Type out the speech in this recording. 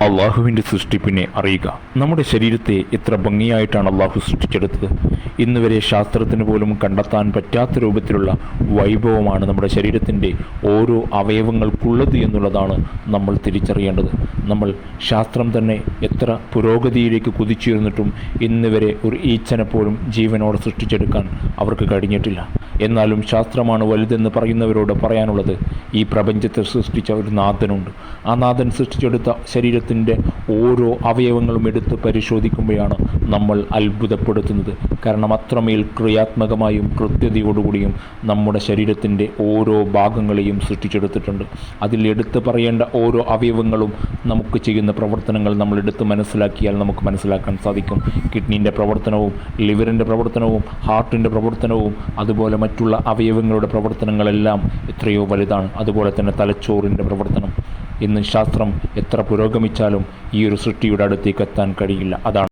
അള്ളാഹുവിൻ്റെ സൃഷ്ടിപ്പിനെ അറിയുക. നമ്മുടെ ശരീരത്തെ എത്ര ഭംഗിയായിട്ടാണ് അള്ളാഹു സൃഷ്ടിച്ചെടുത്തത്. ഇന്നുവരെ ശാസ്ത്രത്തിന് പോലും കണ്ടെത്താൻ പറ്റാത്ത രൂപത്തിലുള്ള വൈഭവമാണ് നമ്മുടെ ശരീരത്തിൻ്റെ ഓരോ അവയവങ്ങൾക്കുള്ളത് എന്നുള്ളതാണ് നമ്മൾ തിരിച്ചറിയേണ്ടത്. നമ്മൾ ശാസ്ത്രം തന്നെ എത്ര പുരോഗതിയിലേക്ക് കുതിച്ചുയർന്നിട്ടും ഇന്നുവരെ ഒരു ഈച്ചനെ പോലും ജീവനോടെ സൃഷ്ടിച്ചെടുക്കാൻ അവർക്ക് കഴിഞ്ഞിട്ടില്ല. എന്നാലും ശാസ്ത്രമാണ് വലുതെന്ന് പറയുന്നവരോട് പറയാനുള്ളത്, ഈ പ്രപഞ്ചത്തെ സൃഷ്ടിച്ച ഒരു നാഥനുണ്ട്. ആ നാഥൻ സൃഷ്ടിച്ചെടുത്ത ശരീരത്തിൻ്റെ ഓരോ അവയവങ്ങളും എടുത്ത് പരിശോധിക്കുമ്പോഴാണ് നമ്മൾ അത്ഭുതപ്പെടുത്തുന്നത്. കാരണം അത്രമേൽ ക്രിയാത്മകമായും കൃത്യതയോടുകൂടിയും നമ്മുടെ ശരീരത്തിൻ്റെ ഓരോ ഭാഗങ്ങളെയും സൃഷ്ടിച്ചെടുത്തിട്ടുണ്ട്. അതിൽ എടുത്ത് പറയേണ്ട ഓരോ അവയവങ്ങളും നമുക്ക് ചെയ്യുന്ന പ്രവർത്തനങ്ങൾ നമ്മൾ എടുത്ത് മനസ്സിലാക്കിയാൽ നമുക്ക് മനസ്സിലാക്കാൻ സാധിക്കും. കിഡ്നീൻ്റെ പ്രവർത്തനവും ലിവറിൻ്റെ പ്രവർത്തനവും ഹാർട്ടിൻ്റെ പ്രവർത്തനവും അതുപോലെ മറ്റുള്ള അവയവങ്ങളുടെ പ്രവർത്തനങ്ങളെല്ലാം എത്രയോ വലുതാണ്. അതുപോലെ തന്നെ തലച്ചോറിൻ്റെ പ്രവർത്തനം. ഇന്ന് ശാസ്ത്രം എത്ര പുരോഗമിച്ചാലും ഈ ഒരു സൃഷ്ടിയുടെ അടുത്തേക്ക് എത്താൻ കഴിയില്ല. അതാണ്